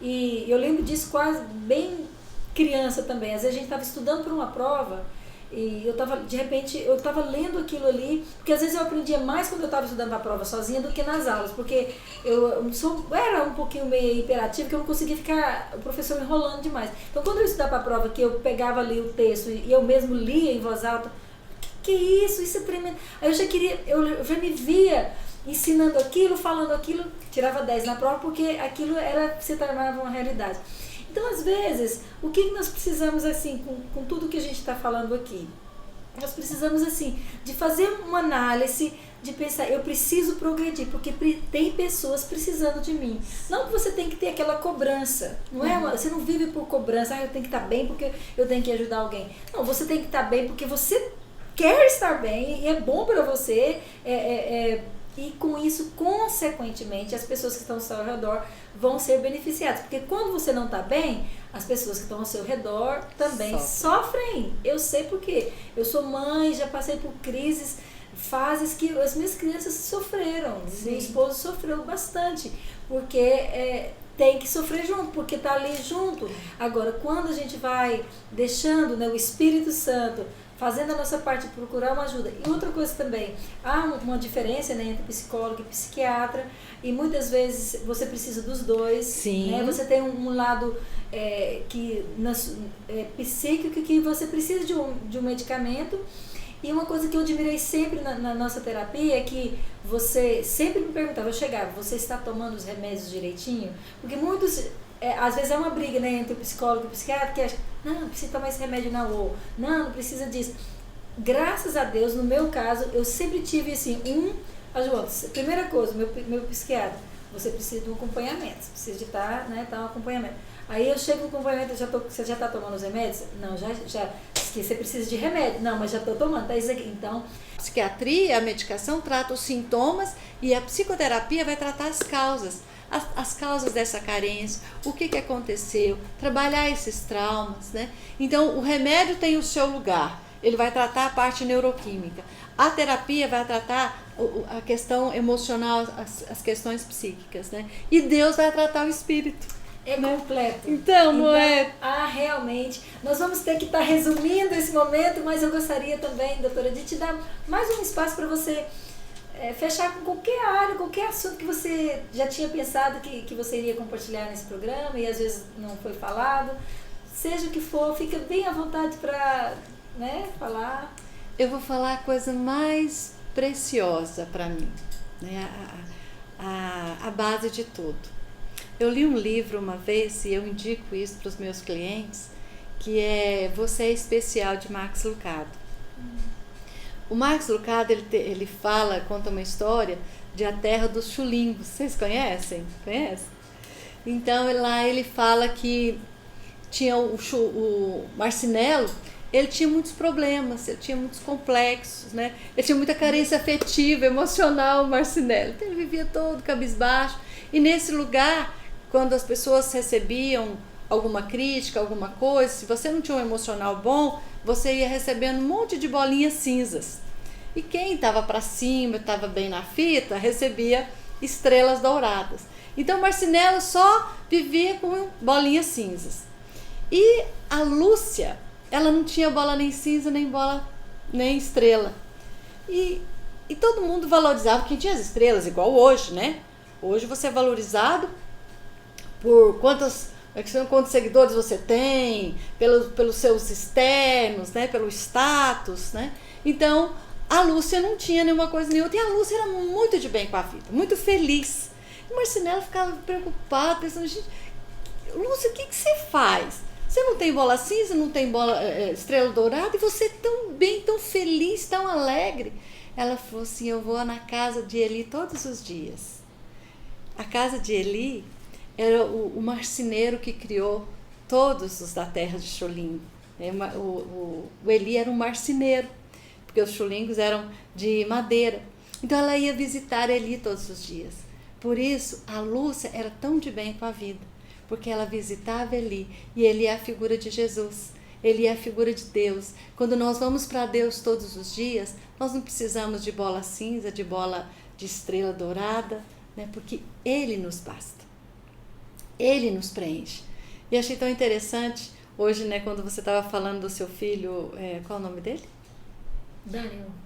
E eu lembro disso quase bem criança também. Às vezes a gente estava estudando para uma prova e de repente eu estava lendo aquilo ali, porque às vezes eu aprendia mais quando eu estava estudando para a prova sozinha do que nas aulas, porque eu era um pouquinho meio hiperativa, que eu não conseguia ficar o professor enrolando demais. Então quando eu estudava para a prova, que eu pegava ali o texto e eu mesmo lia em voz alta, que isso é tremendo. Aí eu já me via ensinando aquilo, falando aquilo, tirava 10 na prova, porque aquilo se tornava uma realidade. Então, às vezes, o que nós precisamos, assim, com tudo que a gente está falando aqui? Nós precisamos, assim, de fazer uma análise, de pensar, eu preciso progredir, porque tem pessoas precisando de mim. Não que você tem que ter aquela cobrança, não é? Você não vive por cobrança, eu tenho que estar bem porque eu tenho que ajudar alguém. Não, você tem que estar bem porque você quer estar bem e é bom para você, e com isso, consequentemente, as pessoas que estão ao seu redor vão ser beneficiadas. Porque quando você não está bem, as pessoas que estão ao seu redor também sofrem. Eu sei porque eu sou mãe, já passei por crises, fases que as minhas crianças sofreram. Sim. Meu esposo sofreu bastante, porque tem que sofrer junto, porque está ali junto. Agora, quando a gente vai deixando, né, o Espírito Santo fazendo a nossa parte, procurar uma ajuda. E outra coisa também, há uma diferença, né, entre psicólogo e psiquiatra, e muitas vezes você precisa dos dois. Sim. Né? Você tem um lado psíquico, que você precisa de um medicamento. E uma coisa que eu admirei sempre na nossa terapia é que você sempre me perguntava, eu chegava, você está tomando os remédios direitinho? Porque muitos... às vezes é uma briga, né, entre o psicólogo e o psiquiatra, que acha, não precisa tomar esse remédio não precisa disso. Graças a Deus, no meu caso, eu sempre tive assim, primeira coisa, meu psiquiatra, você precisa de um acompanhamento, você precisa de estar um acompanhamento. Aí eu chego no acompanhamento, você já está tomando os remédios? Não, já você precisa de remédio. Não, mas já estou tomando, tá isso aqui. Então, a psiquiatria, a medicação trata os sintomas e a psicoterapia vai tratar as causas. As causas dessa carência, o que aconteceu, trabalhar esses traumas, né? Então, o remédio tem o seu lugar, ele vai tratar a parte neuroquímica. A terapia vai tratar a questão emocional, as questões psíquicas, né? E Deus vai tratar o espírito. É completo. Então, não é? Realmente. Nós vamos ter que estar resumindo esse momento, mas eu gostaria também, doutora, de te dar mais um espaço para você fechar com qualquer área, qualquer assunto que você já tinha pensado que você iria compartilhar nesse programa e às vezes não foi falado. Seja o que for, fica bem à vontade para falar. Eu vou falar a coisa mais preciosa para mim, né? A base de tudo. Eu li um livro uma vez, e eu indico isso para os meus clientes, que é Você é Especial, de Max Lucado. O Max Lucado, ele conta uma história de A Terra dos Chulimbos. Vocês conhecem? Conhecem? Então, lá ele fala que tinha o Marcinelo, ele tinha muitos problemas, ele tinha muitos complexos, né? Ele tinha muita carência afetiva, emocional, o Marcinelo. Então ele vivia todo cabisbaixo. E nesse lugar, quando as pessoas recebiam alguma crítica, alguma coisa, se você não tinha um emocional bom, você ia recebendo um monte de bolinhas cinzas. E quem estava para cima, estava bem na fita, recebia estrelas douradas. Então Marcinelo só vivia com bolinhas cinzas. E a Lúcia, ela não tinha bola nem cinza, nem estrela. E todo mundo valorizava quem tinha as estrelas, igual hoje, né? Hoje você é valorizado por quantos seguidores você tem, pelos seus externos, né? Pelo status, né? Então, a Lúcia não tinha nenhuma coisa nem outra. E a Lúcia era muito de bem com a vida, muito feliz. E o Marcinelo ficava preocupado, pensando, gente, Lúcia, o que você faz? Você não tem bola cinza, não tem estrela dourada, e você tão bem, tão feliz, tão alegre. Ela falou assim, eu vou na casa de Eli todos os dias. A casa de Eli era o marceneiro que criou todos os da terra de Cholingo. O Eli era um marceneiro, porque os cholingos eram de madeira. Então ela ia visitar Eli todos os dias. Por isso, a Lúcia era tão de bem com a vida, porque ela visitava Eli, e Eli é a figura de Jesus, Ele é a figura de Deus. Quando nós vamos para Deus todos os dias, nós não precisamos de bola cinza, de bola de estrela dourada, né? Porque Ele nos basta, Ele nos preenche. E achei tão interessante, hoje, né, quando você estava falando do seu filho, qual é o nome dele?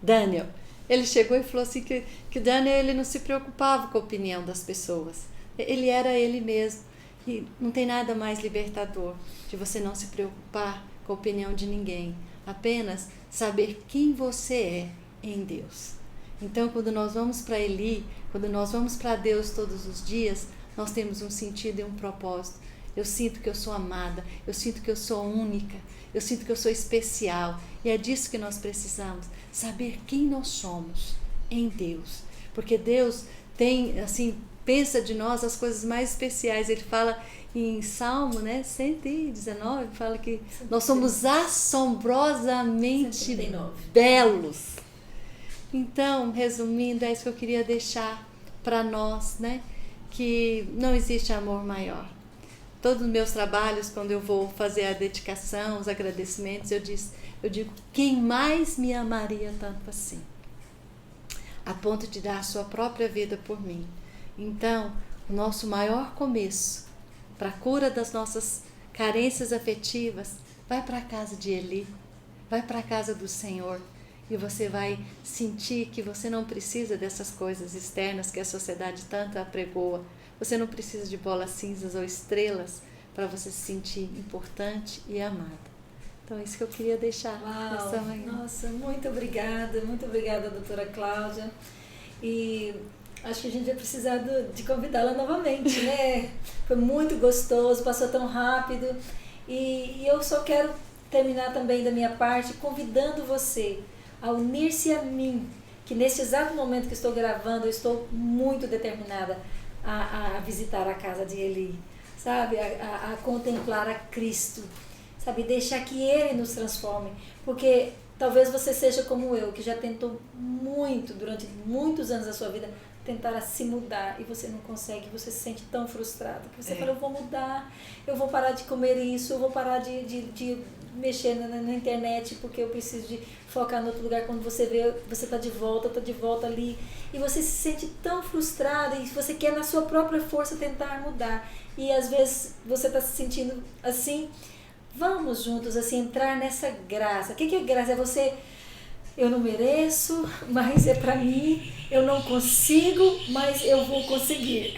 Daniel. Ele chegou e falou assim que Daniel, ele não se preocupava com a opinião das pessoas, ele era ele mesmo. E não tem nada mais libertador de você não se preocupar com a opinião de ninguém, apenas saber quem você é em Deus. Então, quando nós vamos para Eli, quando nós vamos para Deus todos os dias, nós temos um sentido e um propósito. Eu sinto que eu sou amada, eu sinto que eu sou única, eu sinto que eu sou especial. E é disso que nós precisamos, saber quem nós somos em Deus. Porque Deus tem, assim, pensa de nós as coisas mais especiais. Ele fala em Salmo, né, 119, fala que nós somos assombrosamente 139. Belos. Então, resumindo, é isso que eu queria deixar para nós, né, que não existe amor maior. Todos os meus trabalhos, quando eu vou fazer a dedicação, os agradecimentos, eu digo, quem mais me amaria tanto assim, a ponto de dar a sua própria vida por mim? Então, o nosso maior começo para a cura das nossas carências afetivas, vai para a casa de Eli, vai para a casa do Senhor, e você vai sentir que você não precisa dessas coisas externas que a sociedade tanto apregoa. Você não precisa de bolas cinzas ou estrelas para você se sentir importante e amada. Então é isso que eu queria deixar nessa manhã. Nossa, muito obrigada, doutora Cláudia. E acho que a gente vai precisar de convidá-la novamente, né? Foi muito gostoso, passou tão rápido. E eu só quero terminar também da minha parte convidando você a unir-se a mim, que nesse exato momento que estou gravando, eu estou muito determinada a visitar a casa de Eli, sabe? A contemplar a Cristo, sabe? Deixar que Ele nos transforme, porque talvez você seja como eu, que já tentou muito, durante muitos anos da sua vida, tentar se mudar e você não consegue, você se sente tão frustrado, que você fala, eu vou mudar, eu vou parar de comer isso, eu vou parar de mexer na internet porque eu preciso de focar no outro lugar. Quando você vê, você está de volta ali, e você se sente tão frustrada e você quer na sua própria força tentar mudar, e às vezes você está se sentindo assim. Vamos juntos assim entrar nessa graça. O que é graça? É você, eu não mereço, mas é para mim, eu não consigo, mas eu vou conseguir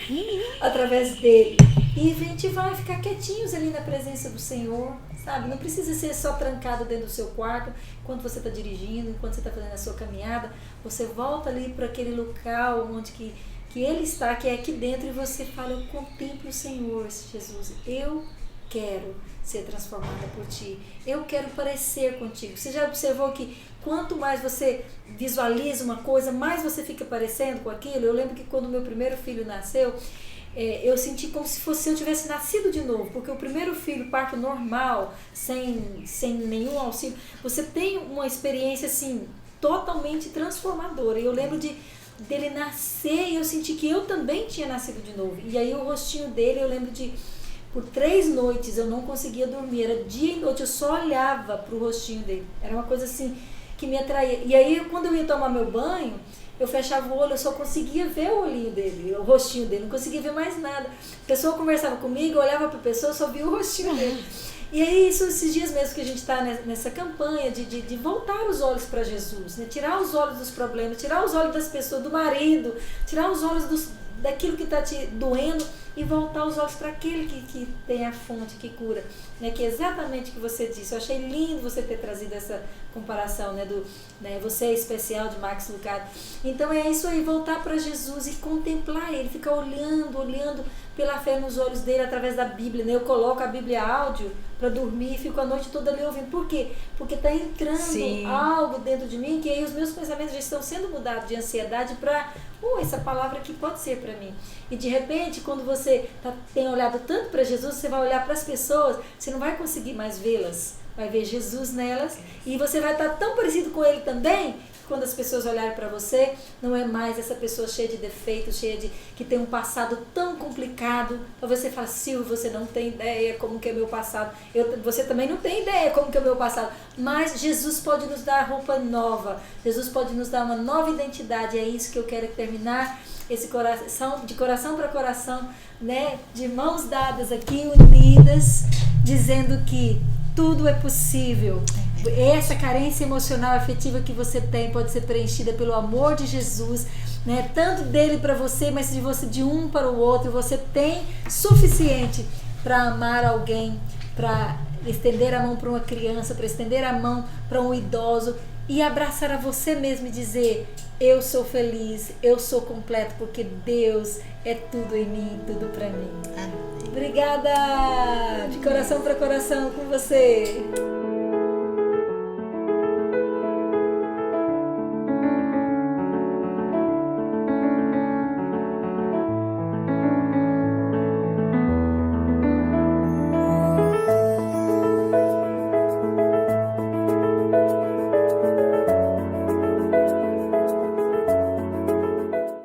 através dele. E a gente vai ficar quietinhos ali na presença do Senhor, sabe? Não precisa ser só trancado dentro do seu quarto, enquanto você está dirigindo, enquanto você está fazendo a sua caminhada. Você volta ali para aquele local onde que Ele está, que é aqui dentro, e você fala, eu contemplo o Senhor, Jesus, eu quero ser transformada por Ti, eu quero parecer contigo. Você já observou que quanto mais você visualiza uma coisa, mais você fica parecendo com aquilo? Eu lembro que quando meu primeiro filho nasceu, eu senti como se eu tivesse nascido de novo, porque o primeiro filho, parto normal, sem nenhum auxílio, você tem uma experiência assim totalmente transformadora. E eu lembro dele nascer e eu senti que eu também tinha nascido de novo. E aí o rostinho dele, eu lembro por 3 noites eu não conseguia dormir, era dia e noite, eu só olhava pro rostinho dele. Era uma coisa assim que me atraía. E aí quando eu ia tomar meu banho, eu fechava o olho, eu só conseguia ver o olhinho dele, o rostinho dele, não conseguia ver mais nada. A pessoa conversava comigo, eu olhava pra pessoa, eu só via o rostinho dele. E aí, esses dias mesmo que a gente está nessa campanha de voltar os olhos para Jesus, né? Tirar os olhos dos problemas, tirar os olhos das pessoas, do marido, tirar os olhos daquilo que está te doendo e voltar os olhos para aquele que tem a fonte, que cura, né? Que é exatamente o que você disse. Eu achei lindo você ter trazido essa comparação, né? Você é especial, de Max Lucado. Então é isso aí, voltar para Jesus e contemplar ele, ficar olhando pela fé nos olhos dele através da Bíblia, né? Eu coloco a Bíblia áudio para dormir e fico a noite toda ali ouvindo. Por quê? Porque está entrando algo dentro de mim, que aí os meus pensamentos já estão sendo mudados de ansiedade para essa palavra aqui pode ser para mim. E de repente, quando você tem olhado tanto para Jesus, você vai olhar para as pessoas, você não vai conseguir mais vê-las, vai ver Jesus nelas, e você vai estar tão parecido com ele também, quando as pessoas olharem para você, não é mais essa pessoa cheia de defeitos, que tem um passado tão complicado. Talvez você fale, Silvio, você não tem ideia como que é meu passado. Você também não tem ideia como que é o meu passado. Mas Jesus pode nos dar roupa nova. Jesus pode nos dar uma nova identidade. É isso que eu quero terminar esse coração, de coração para coração, né? De mãos dadas aqui, unidas, dizendo que tudo é possível. Essa carência emocional afetiva que você tem pode ser preenchida pelo amor de Jesus, né? Tanto dele para você, mas de você de um para o outro. Você tem suficiente para amar alguém, para estender a mão para uma criança, para estender a mão para um idoso e abraçar a você mesmo e dizer: eu sou feliz, eu sou completo, porque Deus é tudo em mim, tudo para mim. Obrigada! De coração para coração com você.